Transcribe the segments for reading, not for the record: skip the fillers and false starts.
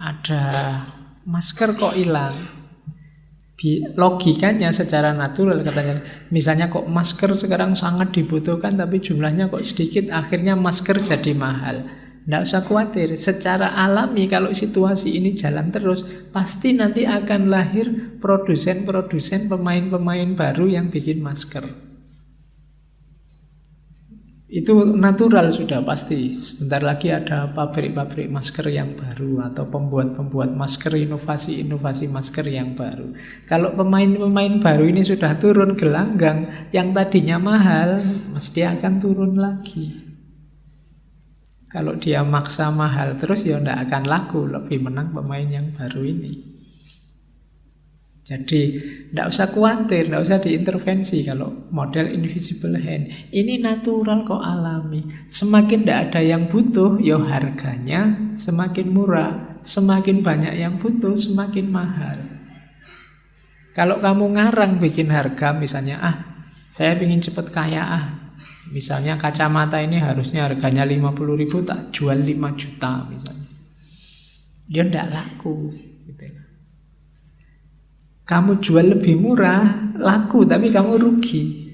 Ada masker kok hilang. Logikanya secara natural katanya, misalnya kok masker sekarang sangat dibutuhkan tapi jumlahnya kok sedikit, akhirnya masker jadi mahal. Tidak usah khawatir, secara alami kalau situasi ini jalan terus, pasti nanti akan lahir produsen-produsen, pemain-pemain baru yang bikin masker. Itu natural sudah pasti. Sebentar lagi ada pabrik-pabrik masker yang baru atau pembuat-pembuat masker, inovasi-inovasi masker yang baru. Kalau pemain-pemain baru ini sudah turun gelanggang, yang tadinya mahal mesti akan turun lagi. Kalau dia maksa mahal terus ya tidak akan laku, lebih menang pemain yang baru ini. Jadi tidak usah khawatir, tidak usah diintervensi kalau model invisible hand. Ini natural kok, alami. Semakin tidak ada yang butuh, ya harganya semakin murah. Semakin banyak yang butuh, semakin mahal. Kalau kamu ngarang bikin harga, misalnya, saya ingin cepat kaya, misalnya kacamata ini harusnya harganya 50.000, tak jual 5 juta misalnya. Ya tidak laku gitu. Kamu jual lebih murah, laku, tapi kamu rugi.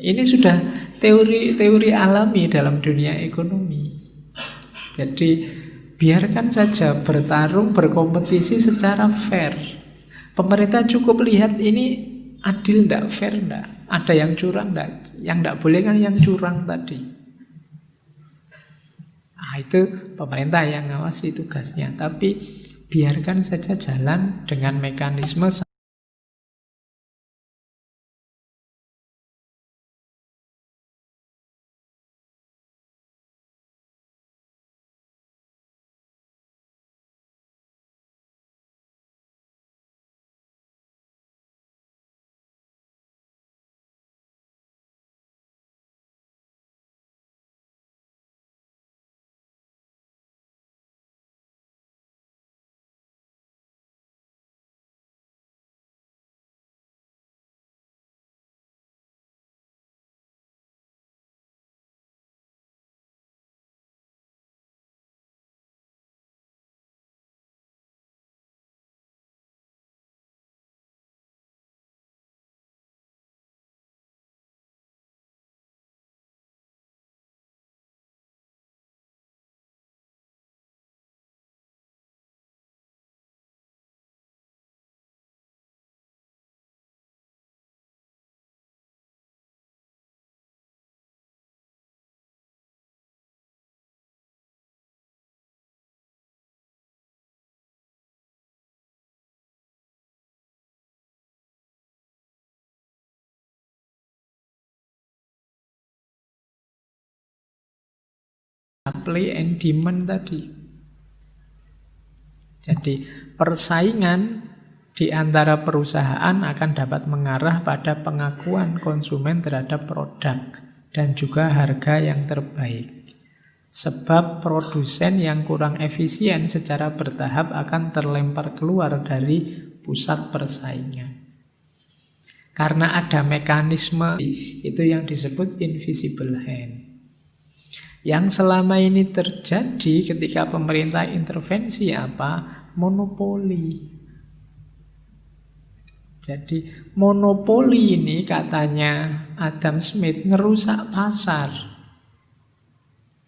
Ini sudah teori alami dalam dunia ekonomi. Jadi biarkan saja bertarung, berkompetisi secara fair. Pemerintah cukup lihat ini adil enggak, fair enggak, ada yang curang enggak. Yang enggak boleh kan yang curang tadi. Itu pemerintah yang ngawasi tugasnya. Tapi biarkan saja jalan dengan mekanisme supply and demand tadi. Jadi persaingan di antara perusahaan akan dapat mengarah pada pengakuan konsumen terhadap produk dan juga harga yang terbaik. Sebab produsen yang kurang efisien secara bertahap akan terlempar keluar dari pusat persaingan. Karena ada mekanisme itu yang disebut invisible hand. Yang selama ini terjadi ketika pemerintah intervensi apa? Monopoli. Jadi monopoli ini katanya Adam Smith ngerusak pasar.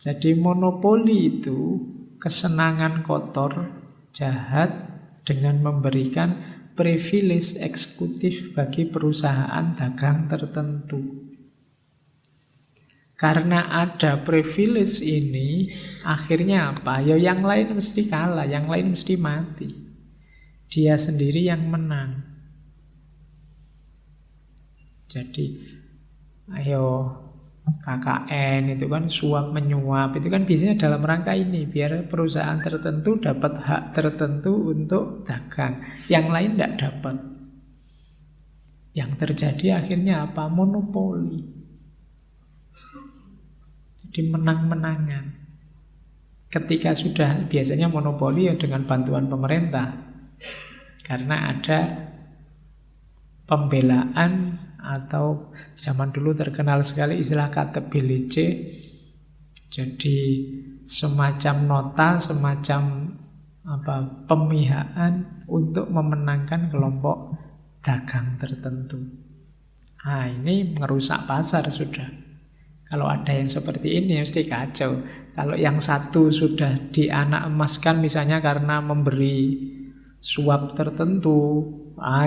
Jadi monopoli itu kesenangan kotor, jahat dengan memberikan privilege eksekutif bagi perusahaan dagang tertentu. Karena ada privilege ini, akhirnya apa? Ya yang lain mesti kalah, yang lain mesti mati. Dia sendiri yang menang. Jadi, ayo KKN itu kan suap menyuap, itu kan biasanya dalam rangka ini, biar perusahaan tertentu dapat hak tertentu untuk dagang, yang lain tidak dapat. Yang terjadi akhirnya apa? Monopoli. Jadi menang-menangan. Ketika sudah biasanya monopoli ya dengan bantuan pemerintah. Karena ada pembelaan atau zaman dulu terkenal sekali istilah KTBLC. Jadi semacam nota, semacam pemihakan untuk memenangkan kelompok dagang tertentu. Nah, ini merusak pasar sudah. Kalau ada yang seperti ini mesti kacau. Kalau yang satu sudah dianak emaskan misalnya karena memberi suap tertentu,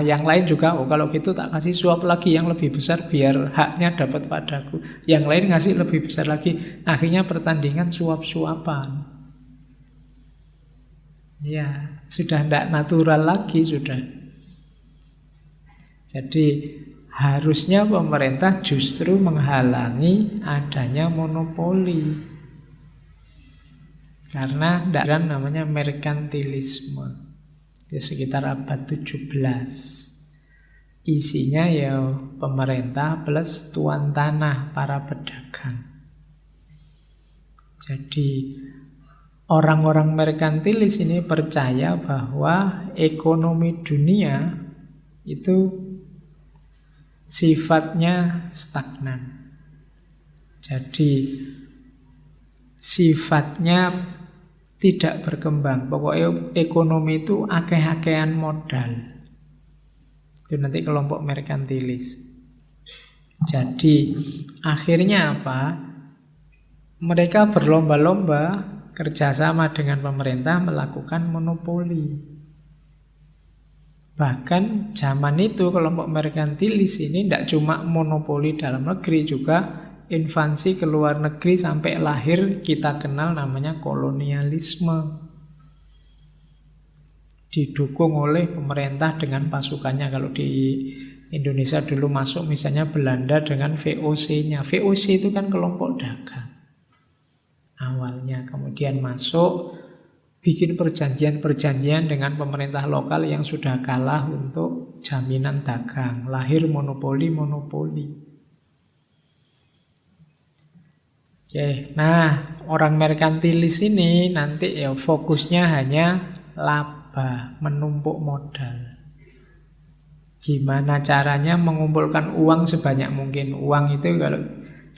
yang lain juga, kalau gitu tak kasih suap lagi yang lebih besar biar haknya dapat padaku. Yang lain ngasih lebih besar lagi. Akhirnya pertandingan suap-suapan. Ya, sudah tidak natural lagi sudah. Jadi harusnya pemerintah justru menghalangi adanya monopoli. Karena tidak namanya merkantilisme. Di sekitar abad 17. Isinya ya pemerintah plus tuan tanah, para pedagang. Jadi orang-orang merkantilis ini percaya bahwa ekonomi dunia itu sifatnya stagnan. Jadi sifatnya tidak berkembang. Pokoknya ekonomi itu akeh-akehan modal. Itu nanti kelompok merkantilis. Jadi akhirnya apa? Mereka berlomba-lomba kerjasama dengan pemerintah melakukan monopoli. Bahkan zaman itu kelompok merkantilis ini tidak cuma monopoli dalam negeri, juga invasi ke luar negeri sampai lahir kita kenal namanya kolonialisme. Didukung oleh pemerintah dengan pasukannya. Kalau di Indonesia dulu masuk misalnya Belanda dengan VOC-nya. VOC itu kan kelompok dagang awalnya. Kemudian masuk bikin perjanjian-perjanjian dengan pemerintah lokal yang sudah kalah untuk jaminan dagang. Lahir monopoli-monopoli. Oke, nah orang merkantilis ini nanti ya fokusnya hanya laba, menumpuk modal. Gimana caranya mengumpulkan uang sebanyak mungkin. Uang itu kalau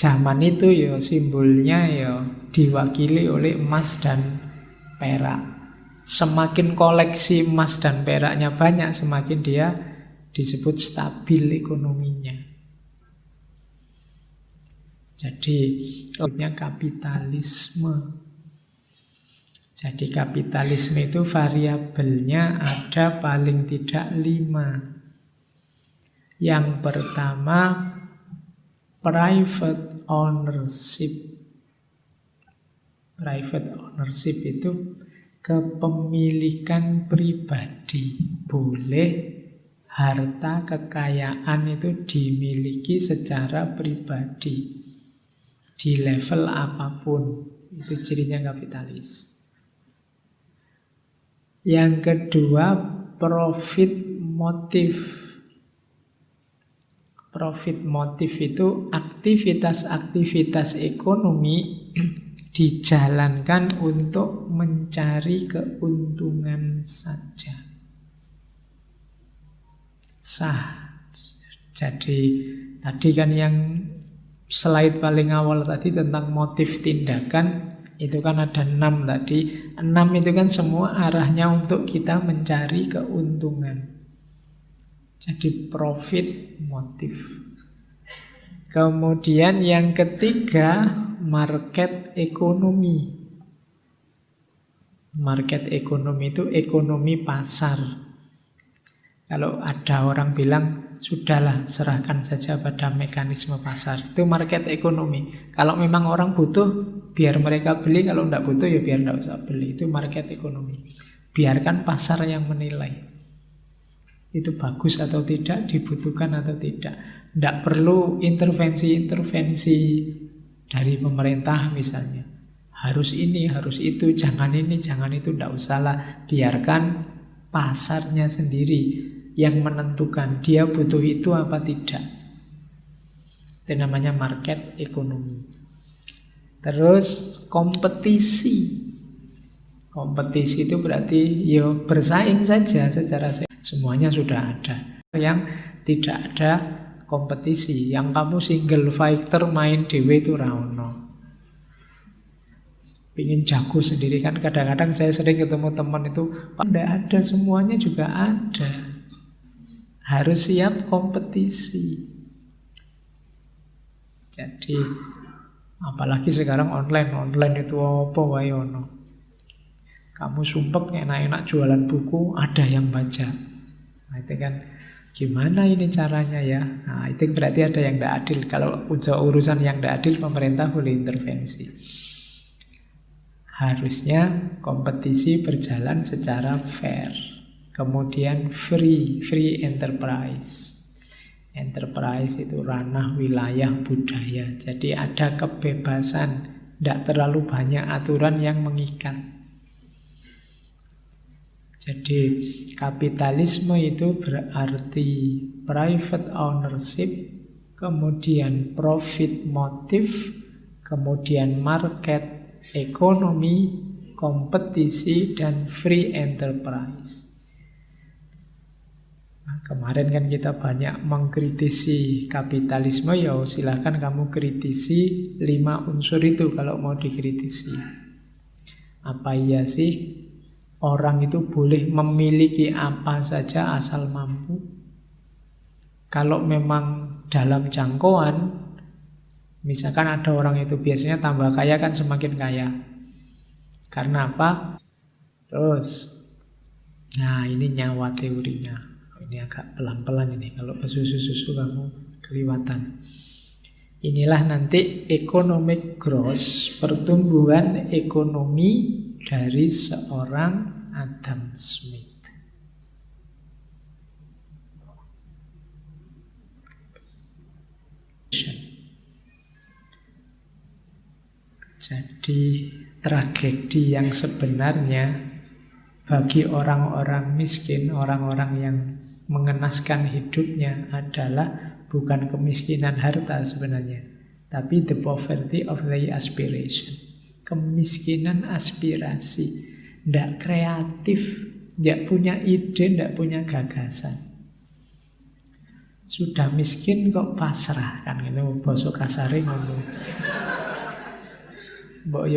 zaman itu ya simbolnya ya diwakili oleh emas dan perak. Semakin koleksi emas dan peraknya banyak, semakin dia disebut stabil ekonominya. Jadi sebutnya kapitalisme. Jadi kapitalisme itu variabelnya ada paling tidak 5. Yang pertama private ownership. Private ownership itu kepemilikan pribadi. Boleh harta kekayaan itu dimiliki secara pribadi di level apapun. Itu cirinya kapitalis. Yang kedua profit motive. Profit motive itu aktivitas-aktivitas ekonomi dijalankan untuk mencari keuntungan saja. Sah. Jadi tadi kan yang slide paling awal tadi tentang motif tindakan, itu kan ada 6 tadi. 6 itu kan semua arahnya untuk kita mencari keuntungan. Jadi profit motif. Kemudian yang ketiga market ekonomi. Market ekonomi itu ekonomi pasar. Kalau ada orang bilang sudahlah serahkan saja pada mekanisme pasar. Itu market ekonomi. Kalau memang orang butuh biar mereka beli, kalau tidak butuh ya biar tidak usah beli. Itu market ekonomi. Biarkan pasar yang menilai. Itu bagus atau tidak, dibutuhkan atau tidak. Tidak perlu intervensi-intervensi dari pemerintah misalnya. Harus ini, harus itu, jangan ini, jangan itu, tidak usahlah. Biarkan pasarnya sendiri yang menentukan dia butuh itu apa tidak. Itu namanya market ekonomi. Terus kompetisi. Kompetisi itu berarti ya bersaing saja secara semuanya sudah ada. Yang tidak ada kompetisi, yang kamu single fighter main dewe itu ra ono. Pingin jago sendiri kan. Kadang-kadang saya sering ketemu teman itu, Pak, tidak ada, semuanya juga ada. Harus siap kompetisi. Jadi apalagi sekarang online itu apa wae ono. Kamu sumpek enak-enak jualan buku, ada yang baca. Nah, itu kan gimana ini caranya ya? Nah, itu berarti ada yang tidak adil. Kalau urusan yang tidak adil, pemerintah boleh intervensi. Harusnya kompetisi berjalan secara fair. Kemudian free enterprise. Enterprise itu ranah wilayah budaya. Jadi ada kebebasan, tidak terlalu banyak aturan yang mengikat. Jadi kapitalisme itu berarti private ownership, kemudian profit motive, kemudian market ekonomi, kompetisi, dan free enterprise. Nah, kemarin kan kita banyak mengkritisi kapitalisme, ya silahkan kamu kritisi 5 unsur itu kalau mau dikritisi. Apa iya sih orang itu boleh memiliki apa saja asal mampu? Kalau memang dalam jangkauan, misalkan ada orang itu biasanya tambah kaya kan semakin kaya. Karena apa? Terus, nah ini nyawa teorinya. Ini agak pelan-pelan ini. Kalau ke susu-susu kamu keliwatan. Inilah nanti economic growth, pertumbuhan ekonomi dari seorang Adam Smith. Jadi tragedi yang sebenarnya bagi orang-orang miskin, orang-orang yang mengenaskan hidupnya adalah bukan kemiskinan harta sebenarnya, tapi the poverty of the aspiration. Kemiskinan aspirasi, tidak kreatif, tidak punya ide, tidak punya gagasan. Sudah miskin kok pasrah, kan itu basa kasare ngomong. Mbok